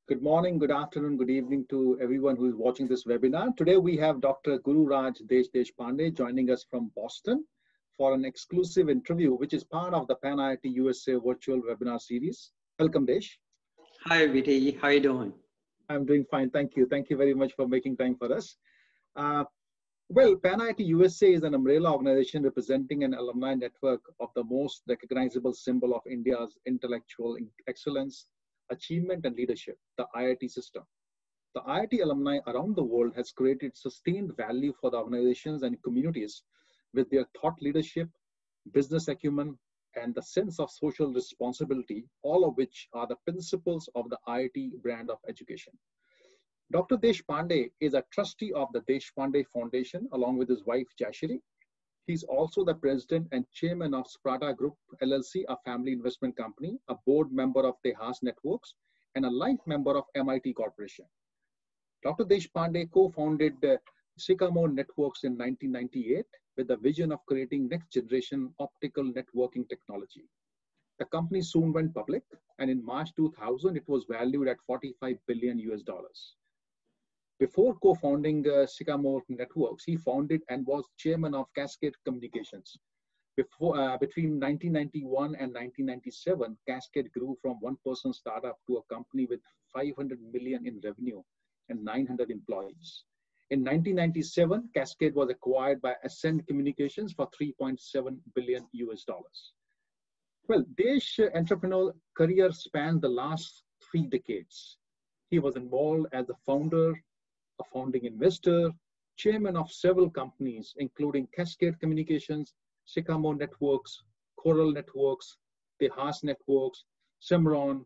Good morning, good afternoon, good evening to everyone who is watching this webinar. Today we have Dr. Guru Raj Deshpande joining us from Boston for an exclusive interview, which is part of the PanIIT USA virtual webinar series. Welcome, Desh. Hi, Witty. How are you doing? I'm doing fine, thank you. Thank you very much for making time for us. Well, PanIIT USA is an umbrella organization representing an alumni network of the most recognizable symbol of India's intellectual excellence, achievement, and leadership, the IIT system. The IIT alumni around the world has created sustained value for the organizations and communities with their thought leadership, business acumen, and the sense of social responsibility, all of which are the principles of the IIT brand of education. Dr. Deshpande is a trustee of the Deshpande Foundation along with his wife Jashiri. He's also the president and chairman of Sprata Group LLC, a family investment company, a board member of Tehas Networks, and a life member of MIT Corporation. Dr. Deshpande co-founded Sycamore Networks in 1998 with the vision of creating next generation optical networking technology. The company soon went public, and in March 2000, it was valued at $45 billion US. Before co-founding Sycamore Networks, he founded and was chairman of Cascade Communications. Between 1991 and 1997, Cascade grew from one-person startup to a company with 500 million in revenue and 900 employees. In 1997, Cascade was acquired by Ascend Communications for $3.7 billion US. Well, Desh's entrepreneurial career spanned the last 3 decades. He was involved as a founder, a founding investor, chairman of several companies, including Cascade Communications, Sycamore Networks, Coral Networks, Tehas Networks, Simron,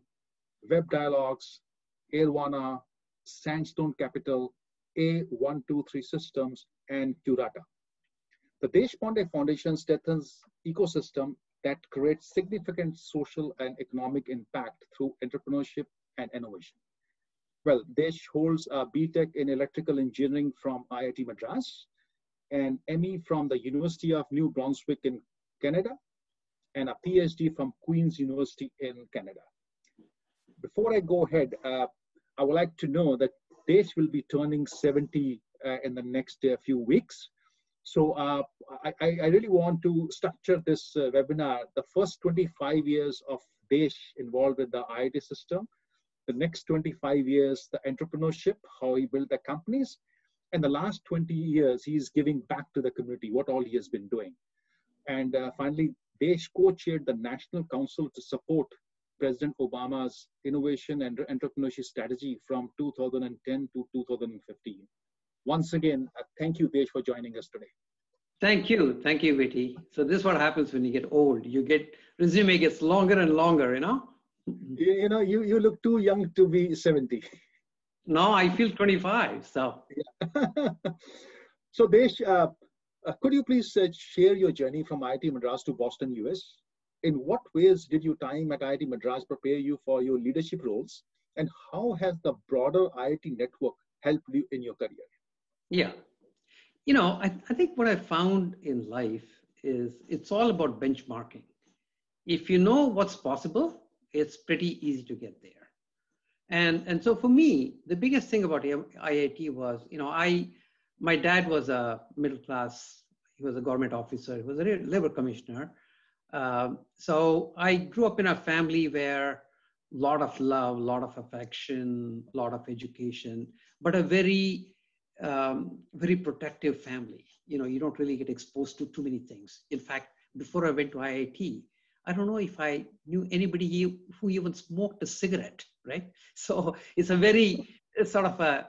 Web Dialogues, Airwana, Sandstone Capital, A123 Systems, and Curata. The Deshpande Foundation strengthens ecosystem that creates significant social and economic impact through entrepreneurship and innovation. Well, Desh holds a BTech in Electrical Engineering from IIT Madras, an ME from the University of New Brunswick in Canada, and a PhD from Queen's University in Canada. Before I go ahead, I would like to know that Desh will be turning 70 in the next few weeks. So I really want to structure this webinar, the first 25 years of Desh involved with the IIT system, the next 25 years, the entrepreneurship, how he built the companies, and the last 20 years, he's giving back to the community, what all he has been doing. And finally, Desh co-chaired the National Council to support President Obama's innovation and entrepreneurship strategy from 2010 to 2015. Once again, thank you, Desh, for joining us today. Thank you, Witty. So this is what happens when you get old. Resume gets longer and longer, you know? You look too young to be 70. No, I feel 25, so. Yeah. So Desh, could you please share your journey from IIT Madras to Boston, US? In what ways did your time at IIT Madras prepare you for your leadership roles? And how has the broader IIT network helped you in your career? Yeah. I think what I found in life is it's all about benchmarking. If you know what's possible, it's pretty easy to get there. And so for me, the biggest thing about IIT was, my dad was a middle class, he was a government officer, he was a labor commissioner. So I grew up in a family where a lot of love, a lot of affection, a lot of education, but a very, very protective family. You don't really get exposed to too many things. In fact, before I went to IIT, I don't know if I knew anybody who even smoked a cigarette, right? So it's a very sort of a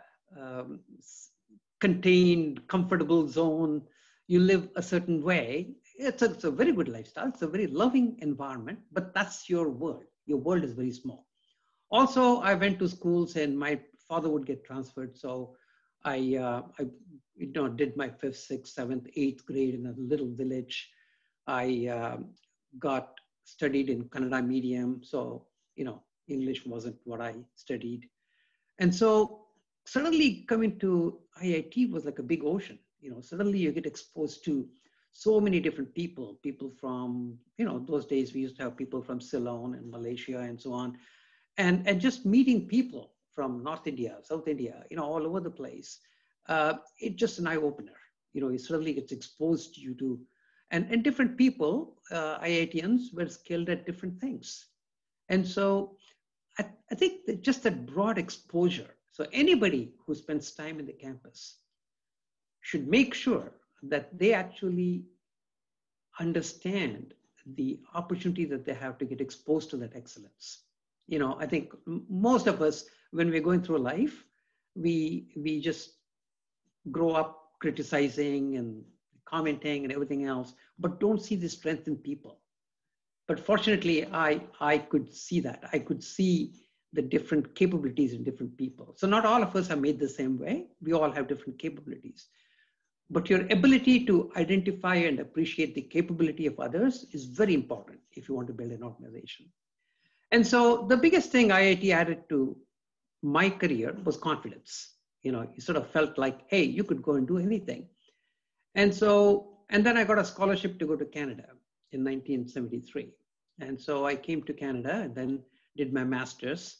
contained, comfortable zone. You live a certain way. It's a very good lifestyle. It's a very loving environment, but that's your world. Your world is very small. Also, I went to schools and my father would get transferred. So I did my 5th, 6th, 7th, 8th grade in a little village. I studied in Kannada medium. So, English wasn't what I studied. And so suddenly coming to IIT was like a big ocean. Suddenly you get exposed to so many different people from, those days we used to have people from Ceylon and Malaysia and so on. And just meeting people from North India, South India, all over the place. It's just an eye opener. It suddenly gets exposed to you to, and different people, IITians were skilled at different things. And so I think that just that broad exposure. So anybody who spends time in the campus should make sure that they actually understand the opportunity that they have to get exposed to that excellence. I think most of us, when we're going through life, we just grow up criticizing and commenting and everything else, but don't see the strength in people. But fortunately, I could see that. I could see the different capabilities in different people. So not all of us are made the same way. We all have different capabilities. But your ability to identify and appreciate the capability of others is very important if you want to build an organization. And so the biggest thing IIT added to my career was confidence. You sort of felt like, hey, you could go and do anything. And then I got a scholarship to go to Canada in 1973. And so I came to Canada and then did my master's.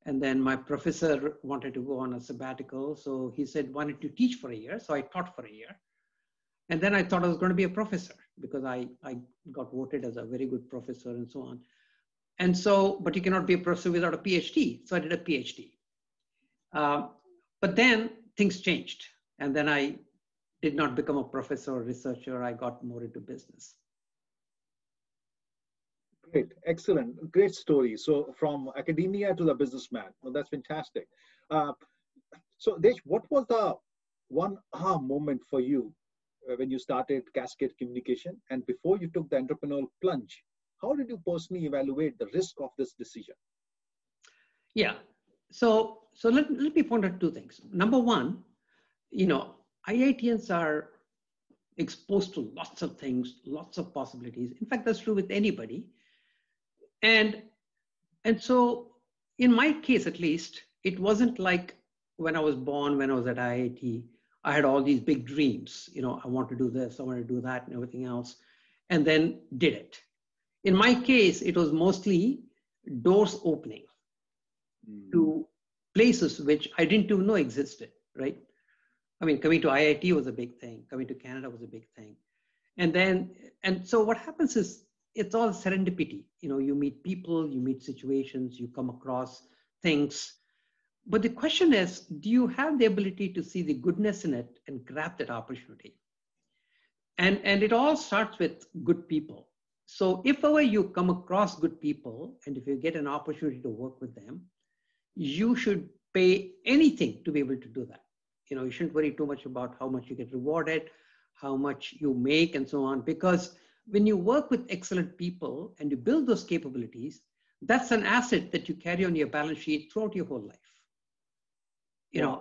And then my professor wanted to go on a sabbatical. So he said, why don't you teach for a year? So I taught for a year. And then I thought I was going to be a professor because I got voted as a very good professor and so on. And so, but you cannot be a professor without a PhD. So I did a PhD. But then things changed. And then I did not become a professor or researcher. I got more into business. Great, excellent, great story. So from academia to the businessman, well, that's fantastic. So Desh, what was the one aha moment for you when you started Cascade Communication, and before you took the entrepreneurial plunge? How did you personally evaluate the risk of this decision? Yeah, so let me point out two things. Number one, IITians are exposed to lots of things, lots of possibilities. In fact, that's true with anybody. And so in my case, at least, it wasn't like when I was born, when I was at IIT, I had all these big dreams. I want to do this, I want to do that and everything else, and then did it. In my case, it was mostly doors opening to places which I didn't even know existed, right? I mean, coming to IIT was a big thing. Coming to Canada was a big thing. And so what happens is it's all serendipity. You meet people, you meet situations, you come across things. But the question is, do you have the ability to see the goodness in it and grab that opportunity? And it all starts with good people. So if ever you come across good people, and if you get an opportunity to work with them, you should pay anything to be able to do that. You shouldn't worry too much about how much you get rewarded, how much you make, and so on, because when you work with excellent people and you build those capabilities, that's an asset that you carry on your balance sheet throughout your whole life.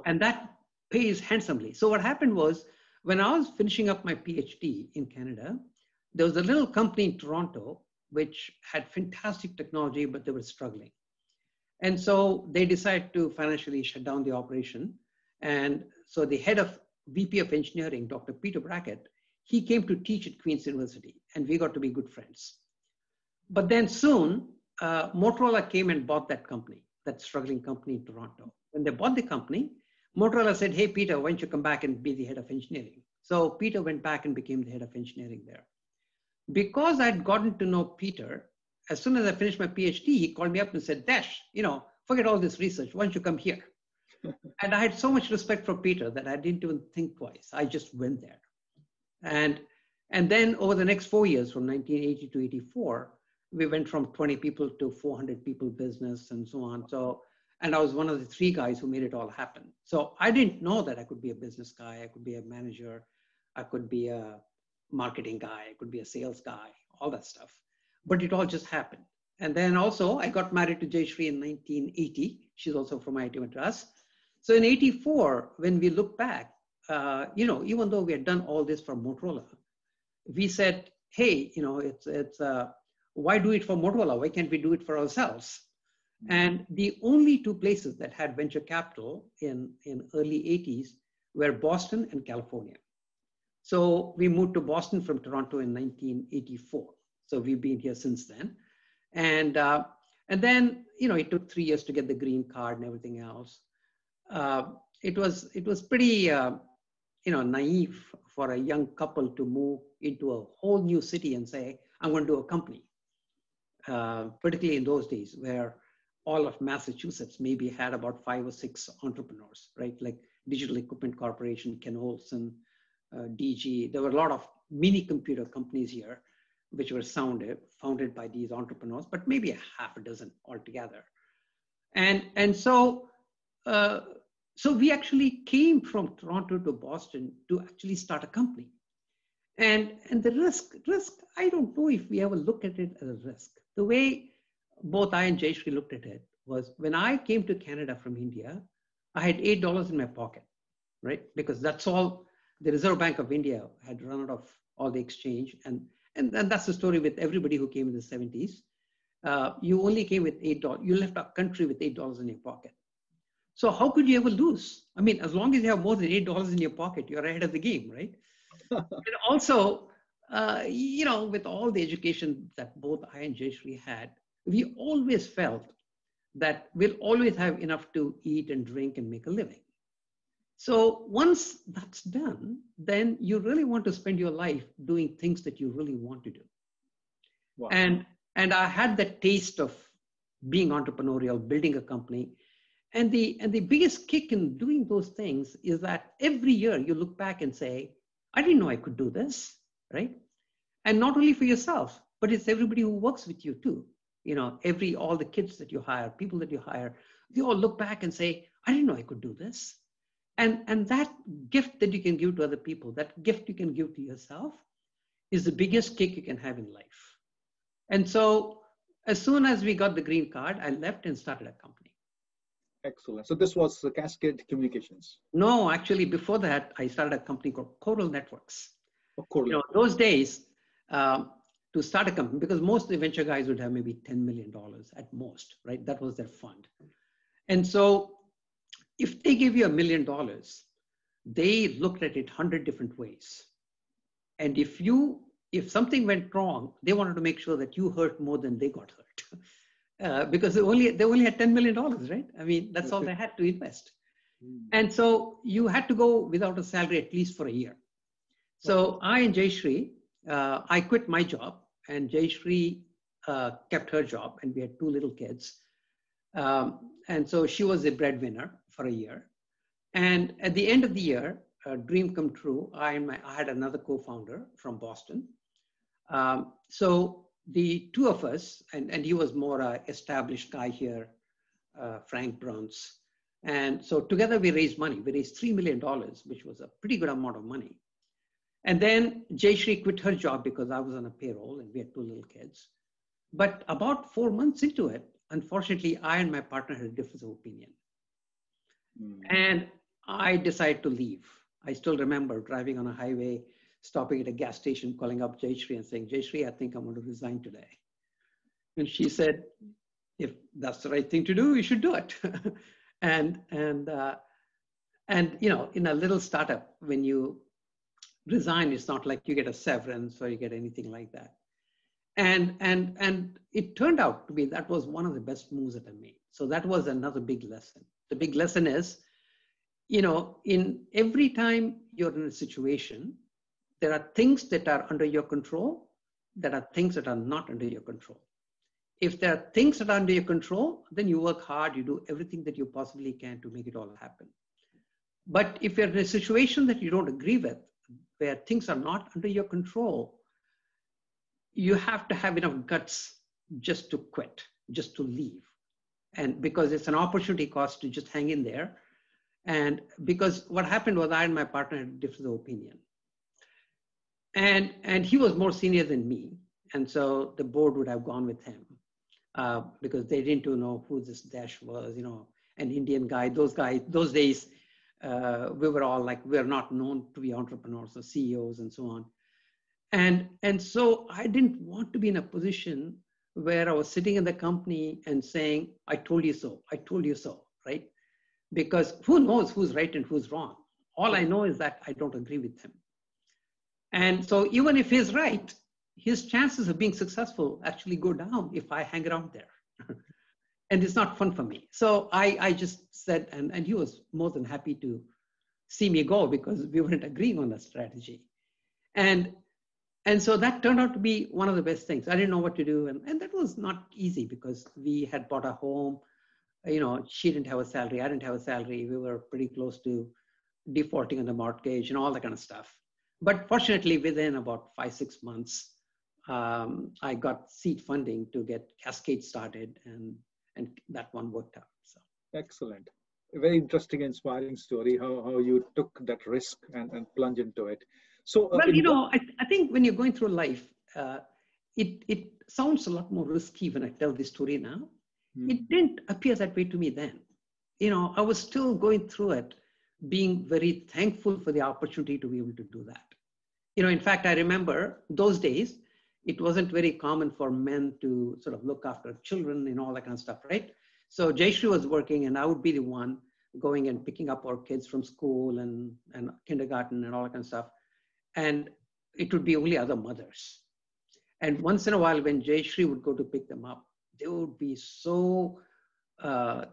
And that pays handsomely. So what happened was, when I was finishing up my PhD in Canada, there was a little company in Toronto which had fantastic technology, but they were struggling. And so they decided to financially shut down the operation. And so the head of VP of engineering, Dr. Peter Brackett, he came to teach at Queen's University, and we got to be good friends. But then soon, Motorola came and bought that company, that struggling company in Toronto. When they bought the company, Motorola said, hey, Peter, why don't you come back and be the head of engineering? So Peter went back and became the head of engineering there. Because I'd gotten to know Peter, as soon as I finished my PhD, he called me up and said, Desh, forget all this research. Why don't you come here? And I had so much respect for Peter that I didn't even think twice. I just went there. And then over the next 4 years, from 1980 to 84, we went from 20 people to 400 people business and so on. And I was one of the 3 guys who made it all happen. So I didn't know that I could be a business guy, I could be a manager, I could be a marketing guy, I could be a sales guy, all that stuff. But it all just happened. And then also I got married to Jayshree in 1980. She's also from IIT Madras. So in 84, when we look back, even though we had done all this for Motorola, we said, hey, why do it for Motorola? Why can't we do it for ourselves? And the only 2 places that had venture capital in early 80s were Boston and California. So we moved to Boston from Toronto in 1984. So we've been here since then. And And then, it took 3 years to get the green card and everything else. It was pretty, naive for a young couple to move into a whole new city and say, I'm going to do a company. Particularly in those days where all of Massachusetts maybe had about 5 or 6 entrepreneurs, right? Like Digital Equipment Corporation, Ken Olson, DG. There were a lot of mini computer companies here, which were founded by these entrepreneurs, but maybe a half a dozen altogether. And so we actually came from Toronto to Boston to actually start a company. And the risk, I don't know if we ever look at it as a risk. The way both I and Jayshree looked at it was when I came to Canada from India, I had $8 in my pocket, right? Because that's all the Reserve Bank of India had run out of all the exchange. And that's the story with everybody who came in the 70s. You only came with $8. You left our country with $8 in your pocket. So how could you ever lose? I mean, as long as you have more than $8 in your pocket, you're ahead of the game, right? And also, with all the education that both I and Jayshree had, we always felt that we'll always have enough to eat and drink and make a living. So once that's done, then you really want to spend your life doing things that you really want to do. Wow. And I had that taste of being entrepreneurial, building a company. And the biggest kick in doing those things is that every year you look back and say, I didn't know I could do this, right? And not only for yourself, but it's everybody who works with you too. All the kids that you hire, people that you hire, they all look back and say, I didn't know I could do this. And that gift that you can give to other people, that gift you can give to yourself is the biggest kick you can have in life. And so as soon as we got the green card, I left and started a company. Excellent. So this was Cascade Communications. No, actually, before that, I started a company called Coral Networks. Oh, Coral. Those days, to start a company, because most of the venture guys would have maybe $10 million at most, right? That was their fund. And so if they give you $1 million, they looked at it 100 different ways. And if something went wrong, they wanted to make sure that you hurt more than they got hurt. Because they only had $10 million, right? I mean, that's all they had to invest. And so you had to go without a salary at least for a year. So I and Jayshree, I quit my job and Jayshree kept her job, and we had 2 little kids. And so she was the breadwinner for a year. And at the end of the year, dream come true, I had another co-founder from Boston. So the 2 of us, and he was more an established guy here, Frank Bruns. And so together we raised money. We raised $3 million, which was a pretty good amount of money. And then Jayshree quit her job because I was on a payroll and we had 2 little kids. But about 4 months into it, unfortunately, I and my partner had a difference of opinion. And I decided to leave. I still remember driving on a highway, stopping at a gas station, calling up Jayshree and saying, Jayshree, I think I'm going to resign today. And she said, if that's the right thing to do, you should do it. And in a little startup, when you resign, it's not like you get a severance or you get anything like that. And it turned out to be that was one of the best moves that I made. So that was another big lesson. The big lesson is, in every time you're in a situation, there are things that are under your control, there are things that are not under your control. If there are things that are under your control, then you work hard, you do everything that you possibly can to make it all happen. But if you're in a situation that you don't agree with, where things are not under your control, you have to have enough guts just to quit, just to leave. And because it's an opportunity cost to just hang in there. And because what happened was I and my partner had a difference of opinion. And he was more senior than me. And so the board would have gone with him because they didn't know who this Desh was, an Indian guy. Those days, we were all like, we're not known to be entrepreneurs or CEOs and so on. And so I didn't want to be in a position where I was sitting in the company and saying, I told you so, right? Because who knows who's right and who's wrong? All I know is that I don't agree with him. And so even if he's right, his chances of being successful actually go down if I hang around there. and it's not fun for me. So I just said, and he was more than happy to see me go because we weren't agreeing on the strategy. And so that turned out to be one of the best things. I didn't know what to do. And that was not easy because we had bought a home. You know, she didn't have a salary. I didn't have a salary. We were pretty close to defaulting on the mortgage and all that kind of stuff. But fortunately, within about 5-6 months, I got seed funding to get Cascade started, and that one worked out. So excellent. A very interesting, inspiring story, how you took that risk and plunge into it. So, well, you know, I think when you're going through life, it sounds a lot more risky when I tell this story now. It didn't appear that way to me then. You know, I was still going through it, being very thankful for the opportunity to be able to do that. You know, in fact, I remember those days, it wasn't very common for men to sort of look after children and all that kind of stuff, right? So Jayshree was working and I would be the one going and picking up our kids from school and kindergarten and all that kind of stuff. And it would be only other mothers. And once in a while when Jayshree would go to pick them up, they would be so,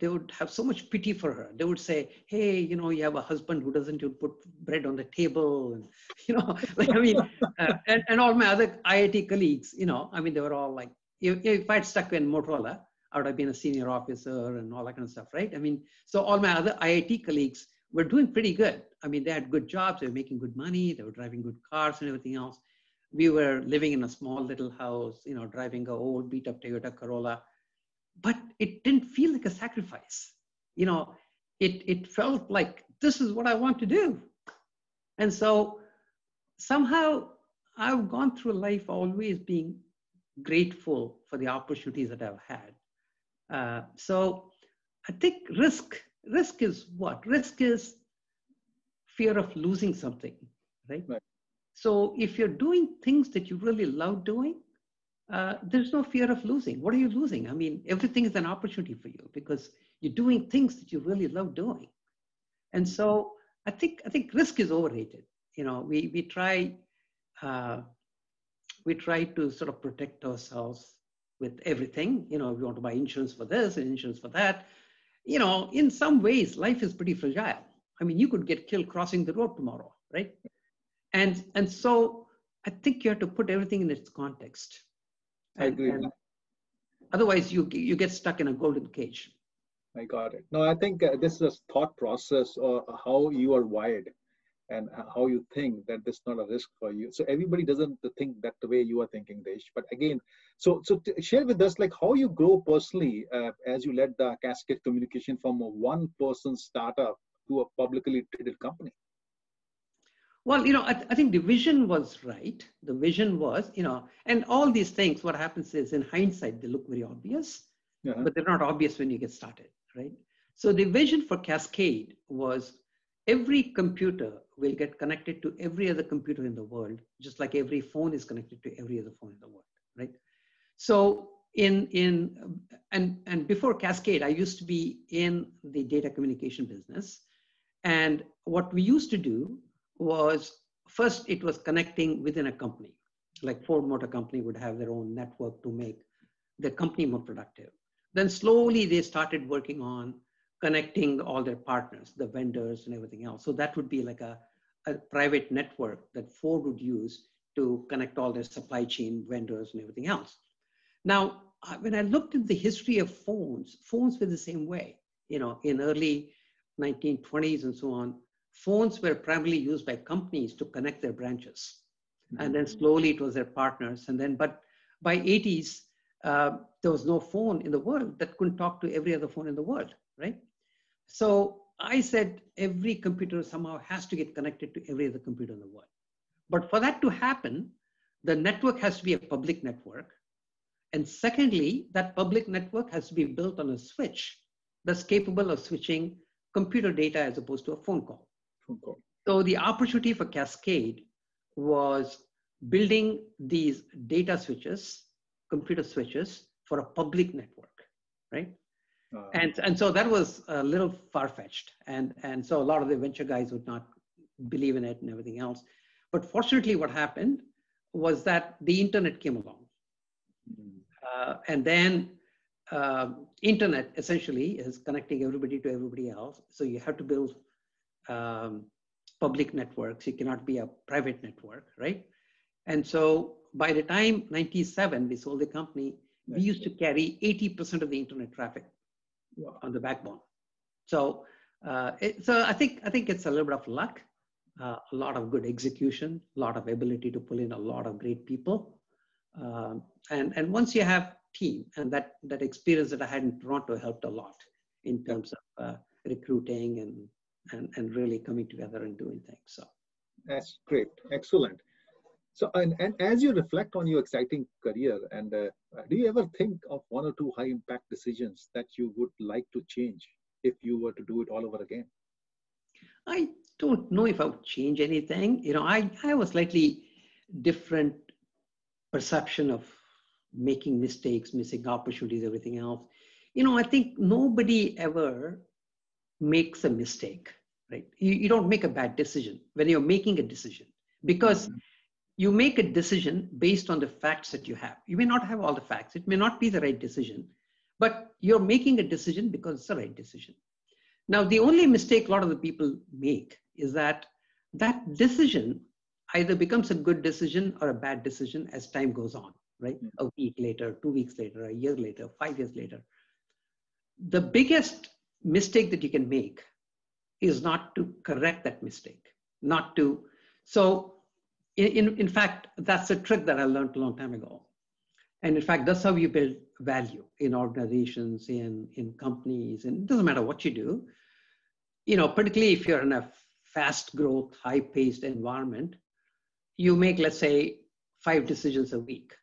they would have so much pity for her. They would say, hey, you know, you have a husband who doesn't even put bread on the table. And, you know, like, I mean, and all my other IIT colleagues, you know, I mean, they were all like, if I'd stuck in Motorola, I would have been a senior officer and all that kind of stuff, right? I mean, so all my other IIT colleagues were doing pretty good. I mean, they had good jobs, they were making good money, they were driving good cars and everything else. We were living in a small little house, you know, driving an old beat up Toyota Corolla, but it didn't feel like a sacrifice. You know, it felt like this is what I want to do. And so somehow I've gone through life always being grateful for the opportunities that I've had. So I think risk is what? Risk is fear of losing something, right? So if you're doing things that you really love doing, there's no fear of losing. What are you losing? I mean, everything is an opportunity for you because you're doing things that you really love doing. And so I think risk is overrated. You know, we try to sort of protect ourselves with everything. You know, we want to buy insurance for this and insurance for that. You know, in some ways, life is pretty fragile. I mean, you could get killed crossing the road tomorrow, right? And so I think you have to put everything in its context. I agree. And otherwise, you get stuck in a golden cage. I got it. No, I think this is a thought process or how you are wired and how you think that this is not a risk for you. So everybody doesn't think that the way you are thinking, Desh. But again, so share with us like how you grow personally as you led the Cascade Communication from a one-person startup to a publicly traded company. Well, you know, I think the vision was right. The vision was, you know, and all these things, what happens is in hindsight, they look very obvious, but they're not obvious when you get started, right? So the vision for Cascade was every computer will get connected to every other computer in the world, just like every phone is connected to every other phone in the world, right? So and before Cascade, I used to be in the data communication business. And what we used to do was first it was connecting within a company. Like Ford Motor Company would have their own network to make their company more productive. Then slowly they started working on connecting all their partners, the vendors and everything else. So that would be like a private network that Ford would use to connect all their supply chain vendors and everything else. Now, when I looked at the history of phones were the same way. You know, in early 1920s and so on, phones were primarily used by companies to connect their branches. And then slowly it was their partners. And then, but by 80s, there was no phone in the world that couldn't talk to every other phone in the world, right? So I said, every computer somehow has to get connected to every other computer in the world. But for that to happen, the network has to be a public network. And secondly, that public network has to be built on a switch that's capable of switching computer data as opposed to a phone call. So the opportunity for Cascade was building these data switches, computer switches for a public network, right? And so that was a little far-fetched. And so a lot of the venture guys would not believe in it and everything else. But fortunately, what happened was that the internet came along. And then internet essentially is connecting everybody to everybody else. So you have to build public networks. You cannot be a private network, right? And so by the time 97, we sold the company, we used to carry 80% of the internet traffic on the backbone. So, so I think it's a little bit of luck, a lot of good execution, a lot of ability to pull in a lot of great people. And once you have team, and that experience that I had in Toronto helped a lot in terms of recruiting and really coming together and doing things. So that's great, excellent. So and as you reflect on your exciting career, and do you ever think of one or two high impact decisions that you would like to change if you were to do it all over again? I don't know if I would change anything. You know, I have a slightly different perception of making mistakes, missing opportunities, everything else. You know, I think nobody ever makes a mistake, right? You don't make a bad decision when you're making a decision, because you make a decision based on the facts that you have. You may not have all the facts. It may not be the right decision, but you're making a decision because it's the right decision. Now, the only mistake a lot of the people make is that decision either becomes a good decision or a bad decision as time goes on, right? A week later, 2 weeks later, a year later, 5 years later. The biggest mistake that you can make is not to correct that mistake, not to. So in fact, that's a trick that I learned a long time ago. And in fact, that's how you build value in organizations, in companies, and it doesn't matter what you do. You know, particularly if you're in a fast growth, high paced environment, you make, let's say, 5 decisions a week.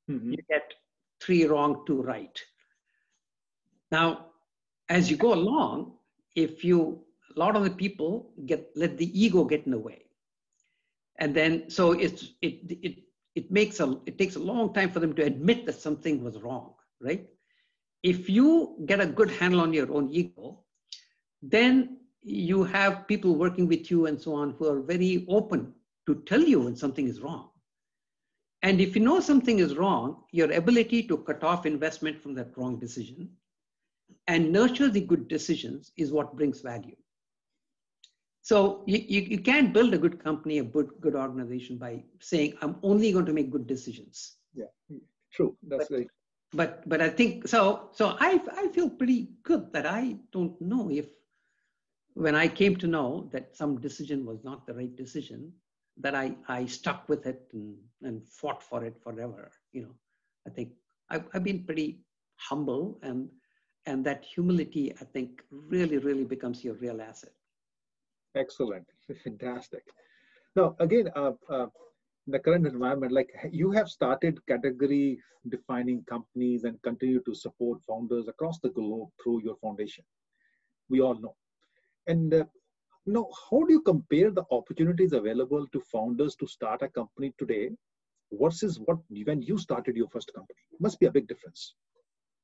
You get 3 wrong, 2 right. Now, as you go along, a lot of the people let the ego get in the way. And then, so it takes a long time for them to admit that something was wrong, right? If you get a good handle on your own ego, then you have people working with you and so on who are very open to tell you when something is wrong. And if you know something is wrong, your ability to cut off investment from that wrong decision and nurture the good decisions is what brings value. So you can't build a good company, a good organization by saying, I'm only going to make good decisions. Yeah, true. That's right. But I think, so I feel pretty good that I don't know if, when I came to know that some decision was not the right decision, that I stuck with it and fought for it forever. You know, I think I've been pretty humble, and that humility, I think, really, really becomes your real asset. Excellent. Fantastic. Now, again, the current environment, like you have started category defining companies and continue to support founders across the globe through your foundation. We all know. And now, how do you compare the opportunities available to founders to start a company today versus when you started your first company? Must be a big difference.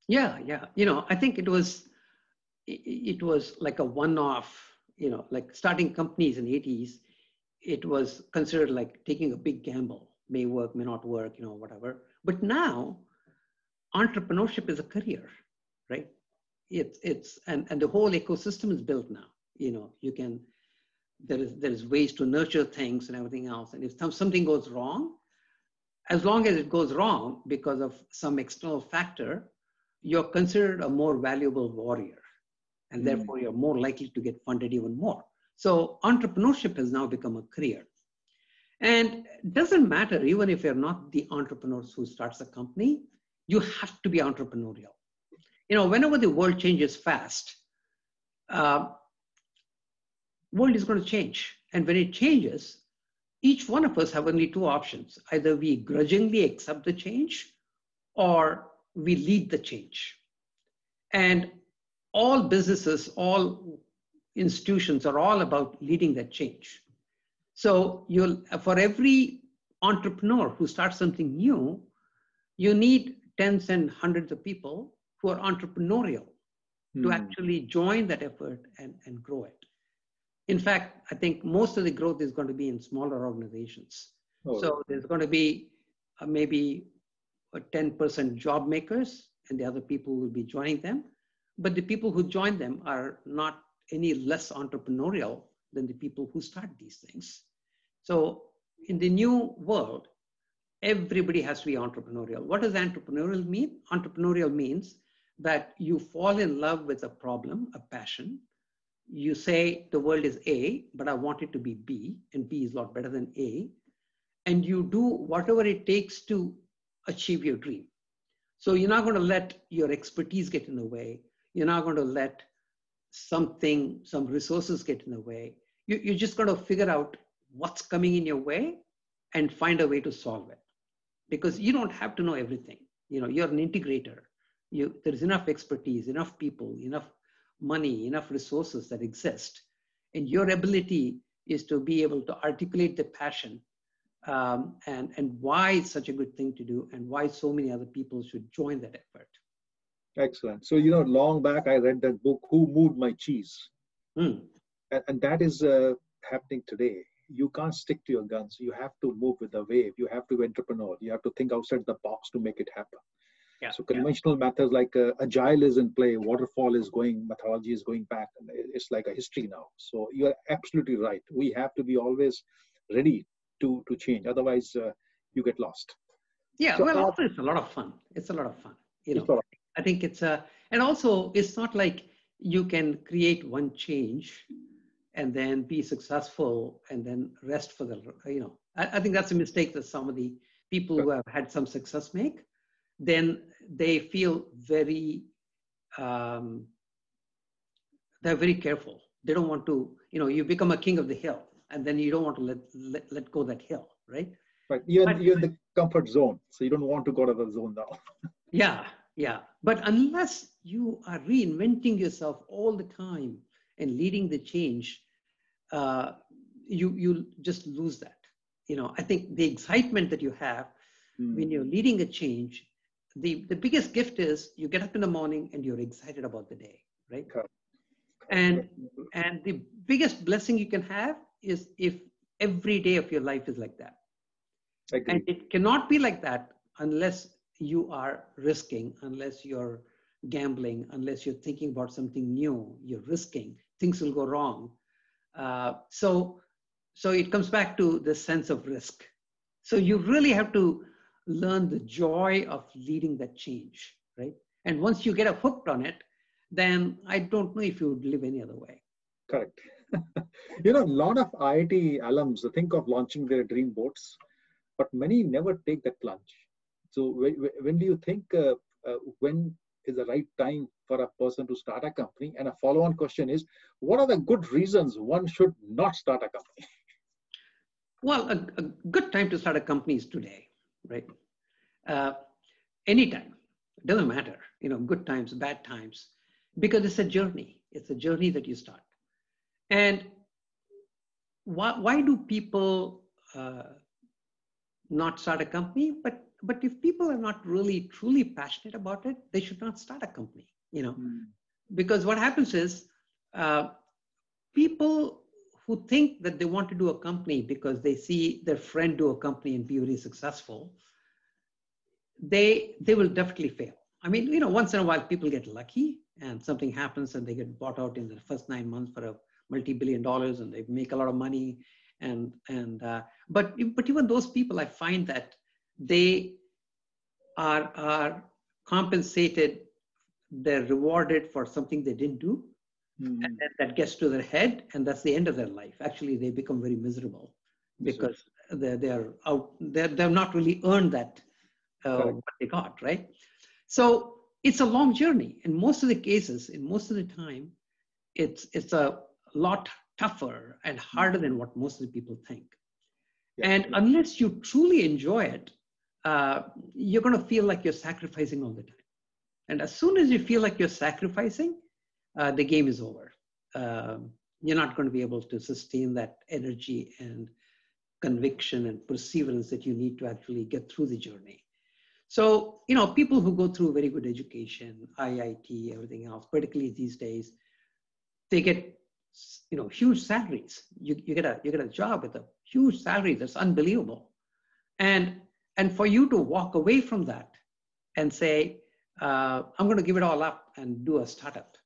Yeah. You know, I think it was like a one-off. You know, like starting companies in the 80s, it was considered like taking a big gamble. May work, may not work, you know, whatever. But now, entrepreneurship is a career, right? And the whole ecosystem is built now. You know, there is ways to nurture things and everything else. And if something goes wrong, as long as it goes wrong because of some external factor, you're considered a more valuable warrior. And therefore, you're more likely to get funded even more. So entrepreneurship has now become a career. And it doesn't matter, even if you're not the entrepreneurs who starts a company, you have to be entrepreneurial. You know, whenever the world changes fast, world is going to change. And when it changes, each one of us have only 2 options. Either we grudgingly accept the change or we lead the change. And all businesses, all institutions are all about leading that change. So for every entrepreneur who starts something new, you need tens and hundreds of people who are entrepreneurial to actually join that effort and grow it. In fact, I think most of the growth is going to be in smaller organizations. So there's going to be maybe 10% job makers and the other people will be joining them. But the people who join them are not any less entrepreneurial than the people who start these things. So in the new world, everybody has to be entrepreneurial. What does entrepreneurial mean? Entrepreneurial means that you fall in love with a problem, a passion. You say the world is A, but I want it to be B, and B is a lot better than A. And you do whatever it takes to achieve your dream. So you're not going to let your expertise get in the way. You're not going to let some resources get in the way. You're just going to figure out what's coming in your way and find a way to solve it. Because you don't have to know everything. You're an integrator. There's enough expertise, enough people, enough money, enough resources that exist. And your ability is to be able to articulate the passion and why it's such a good thing to do and why so many other people should join that effort. Excellent. So, long back, I read that book, Who Moved My Cheese? And that is happening today. You can't stick to your guns. You have to move with the wave. You have to be entrepreneur. You have to think outside the box to make it happen. Yeah, so conventional methods like agile is in play, waterfall is going, methodology is going back. And it's like a history now. So you're absolutely right. We have to be always ready to change. Otherwise, you get lost. Yeah, so, also it's a lot of fun. It's a lot of fun. I think and also it's not like you can create one change and then be successful and then rest for the, I think that's a mistake that some of the people who have had some success make. Then they feel very, they're very careful. They don't want to, you become a king of the hill and then you don't want to let go that hill, right? Right, you're in the comfort zone. So you don't want to go to the zone now. Yeah. But unless you are reinventing yourself all the time and leading the change, you just lose that. I think the excitement that you have when you're leading a change, the biggest gift is you get up in the morning and you're excited about the day, right? Okay. And the biggest blessing you can have is if every day of your life is like that. And it cannot be like that unless you are risking, unless you're gambling, unless you're thinking about something new, you're risking, things will go wrong. So it comes back to the sense of risk. So you really have to learn the joy of leading that change, right? And once you get hooked on it, then I don't know if you would live any other way. Correct. A lot of IIT alums think of launching their dream boats, but many never take that plunge. So when do you think, when is the right time for a person to start a company? And a follow-on question is, what are the good reasons one should not start a company? Well, a good time to start a company is today, right? Anytime, it doesn't matter, good times, bad times, because it's a journey. It's a journey that you start. And why do people not start a company? But if people are not really truly passionate about it, they should not start a company, because what happens is people who think that they want to do a company because they see their friend do a company and be very successful, they will definitely fail. I mean, once in a while people get lucky and something happens and they get bought out in the first 9 months for a multi-billion dollars and they make a lot of money. But even those people, I find that they are compensated, they're rewarded for something they didn't do. And then that gets to their head and that's the end of their life. Actually, they become very miserable because they're not really earned that what they got, right? So it's a long journey. In most of the cases, in most of the time, it's a lot tougher and harder than what most of the people think. Yeah. And unless you truly enjoy it, you're going to feel like you're sacrificing all the time. And as soon as you feel like you're sacrificing, the game is over. You're not going to be able to sustain that energy and conviction and perseverance that you need to actually get through the journey. So, people who go through very good education, IIT, everything else, particularly these days, they get, huge salaries. You get a job with a huge salary that's unbelievable. And for you to walk away from that and say, I'm going to give it all up and do a startup.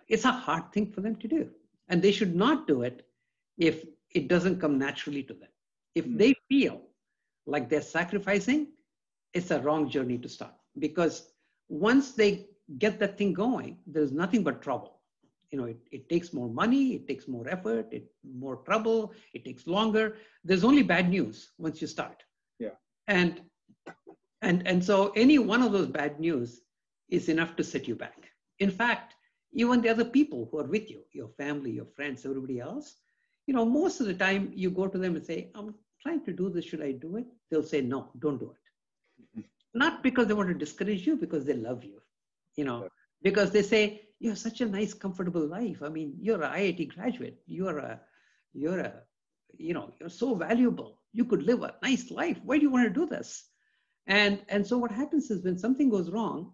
It's a hard thing for them to do. And they should not do it if it doesn't come naturally to them. If they feel like they're sacrificing, it's a wrong journey to start. Because once they get that thing going, there's nothing but trouble. It takes more money, it takes more effort, more trouble, it takes longer. There's only bad news once you start. Yeah. And so any one of those bad news is enough to set you back. In fact, even the other people who are with you, your family, your friends, everybody else, most of the time you go to them and say, I'm trying to do this, should I do it? They'll say, no, don't do it. Not because they want to discourage you, because they love you, because they say, you have such a nice, comfortable life. I mean, you're an IIT graduate. You're so valuable. You could live a nice life. Why do you want to do this? And so what happens is when something goes wrong,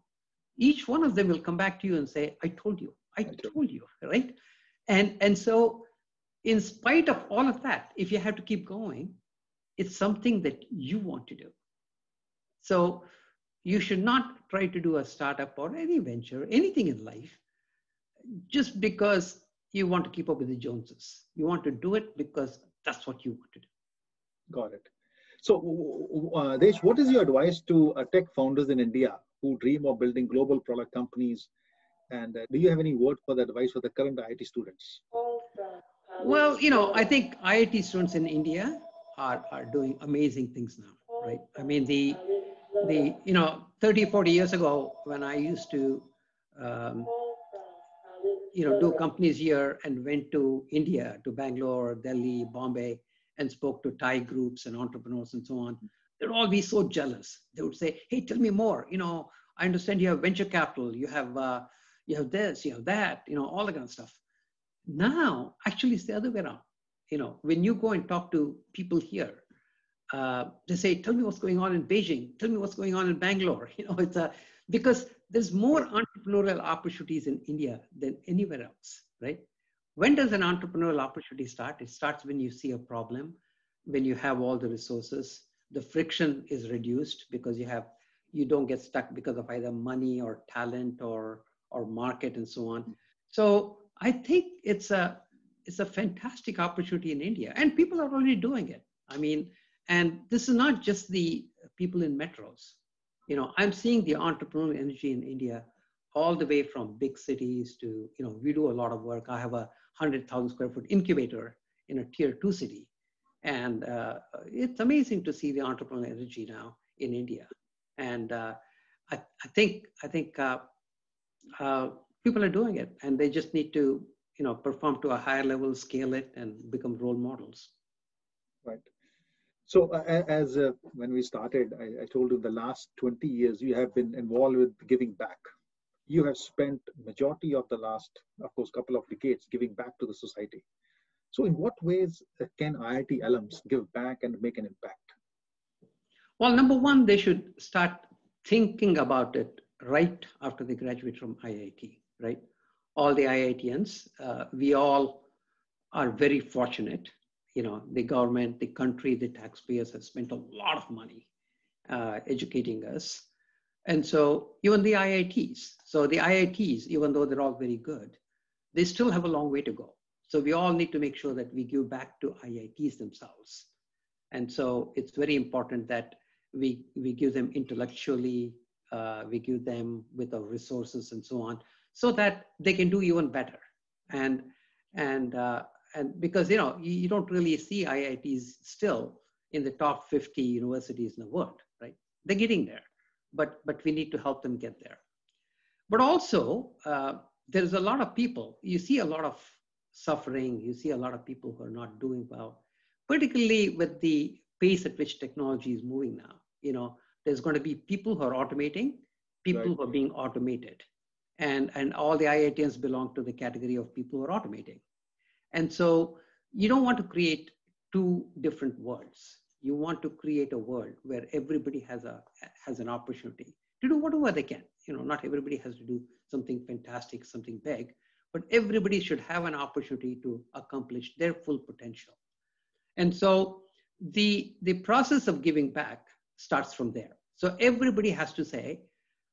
each one of them will come back to you and say, I told you, right? And so in spite of all of that, if you have to keep going, it's something that you want to do. So you should not try to do a startup or any venture, anything in life, just because you want to keep up with the Joneses. You want to do it because that's what you want to do. Got it. So, Desh, what is your advice to tech founders in India who dream of building global product companies? And do you have any word for the advice for the current IIT students? Well, I think IIT students in India are doing amazing things now, right? I mean, the 30, 40 years ago, when I used to, do companies here and went to India, to Bangalore, Delhi, Bombay, and spoke to Thai groups and entrepreneurs and so on, they'd all be so jealous. They would say, hey, tell me more. I understand you have venture capital, you have this, you have that, all that kind of stuff. Now, actually, it's the other way around. When you go and talk to people here, they say, tell me what's going on in Beijing. Tell me what's going on in Bangalore. Because there's more entrepreneurial opportunities in India than anywhere else, right? When does an entrepreneurial opportunity start? It starts when you see a problem, when you have all the resources, the friction is reduced because you don't get stuck because of either money or talent or market and so on. So I think it's a fantastic opportunity in India, and people are already doing it. I mean, and this is not just the people in metros. I'm seeing the entrepreneurial energy in India all the way from big cities to, we do a lot of work. I have a 100,000 square foot incubator in a tier 2 city. And it's amazing to see the entrepreneurial energy now in India. And I think people are doing it, and they just need to, perform to a higher level, scale it, and become role models. Right. So as when we started, I told you the last 20 years, you have been involved with giving back. You have spent majority of the last, of course, couple of decades giving back to the society. So in what ways can IIT alums give back and make an impact? Well, number one, they should start thinking about it right after they graduate from IIT, right? All the IITians, we all are very fortunate. The government, the country, the taxpayers have spent a lot of money educating us. And so even the IITs, even though they're all very good, they still have a long way to go. So we all need to make sure that we give back to IITs themselves. And so it's very important that we give them intellectually, we give them with our resources and so on, so that they can do even better. And because, you don't really see IITs still in the top 50 universities in the world, right? They're getting there, but we need to help them get there. But also, there's a lot of people, you see a lot of suffering, you see a lot of people who are not doing well, particularly with the pace at which technology is moving now. There's going to be people who are automating, people Right. who are being automated. And all the IITians belong to the category of people who are automating. And so you don't want to create two different worlds. You want to create a world where everybody has an opportunity to do whatever they can. Not everybody has to do something fantastic, something big, but everybody should have an opportunity to accomplish their full potential. And so the process of giving back starts from there. So everybody has to say,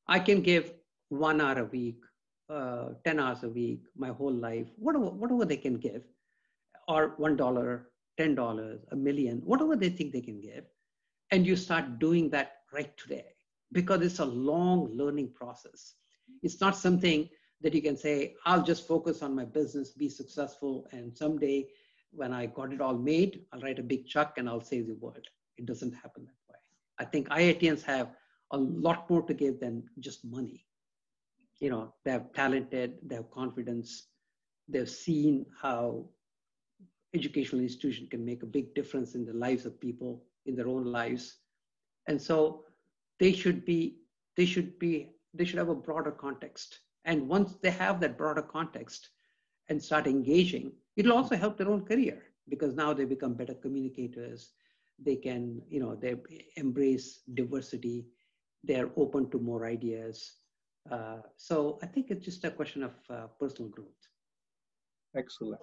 I can give 1 hour a week, 10 hours a week, my whole life, whatever they can give, or $1, $10, a million, whatever they think they can give. And you start doing that right today, because it's a long learning process. It's not something that you can say, I'll just focus on my business, be successful, and someday when I got it all made, I'll write a big check and I'll save the world. It doesn't happen that way. I think IITians have a lot more to give than just money. You know, they're talented, they have confidence, they've seen how educational institution can make a big difference in the lives of people, in their own lives. And so they should have a broader context. And once they have that broader context and start engaging, it'll also help their own career, because now they become better communicators. They can, they embrace diversity. They're open to more ideas. So I think it's just a question of personal growth. Excellent.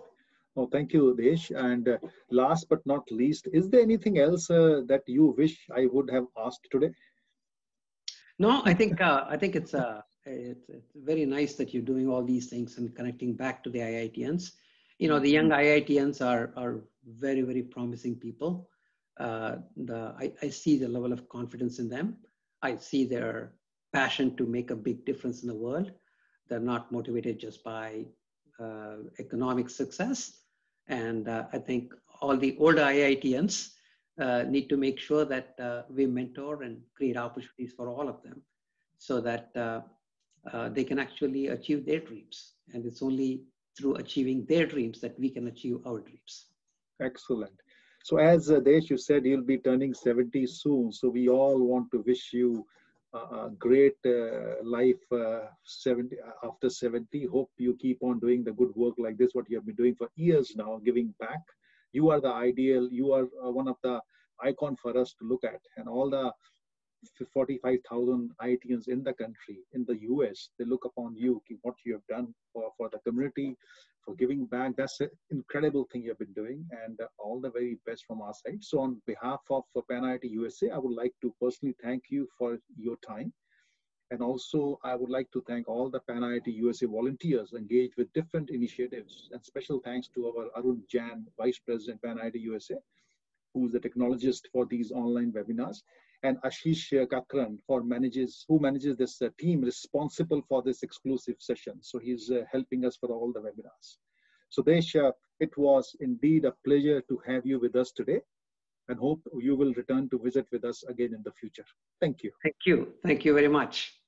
Oh, thank you, Desh. And last but not least, is there anything else that you wish I would have asked today? No, I think it's very nice that you're doing all these things and connecting back to the IITians. The young IITians are very, very promising people. I see the level of confidence in them. I see their passion to make a big difference in the world. They're not motivated just by economic success. And I think all the older IITians need to make sure that we mentor and create opportunities for all of them, so that they can actually achieve their dreams. And it's only through achieving their dreams that we can achieve our dreams. Excellent. So as Desh, you said you'll be turning 70 soon. So we all want to wish you a great life 70 after 70. Hope you keep on doing the good work like this, what you have been doing for years now, giving back. You are the ideal, you are one of the icon for us to look at, and all the 45,000 IITians in the country, in the US, they look upon you, what you have done for the community, for giving back. That's an incredible thing you have been doing, and all the very best from our side. So on behalf of PanIIT USA, I would like to personally thank you for your time. And also, I would like to thank all the PanIIT USA volunteers engaged with different initiatives. And special thanks to our Arun, Jain, Vice President, PanIIT USA, who's the technologist for these online webinars, and Ashish Kakran, who manages this team responsible for this exclusive session. So he's helping us for all the webinars. So Desh, it was indeed a pleasure to have you with us today, and hope you will return to visit with us again in the future. Thank you. Thank you. Thank you very much.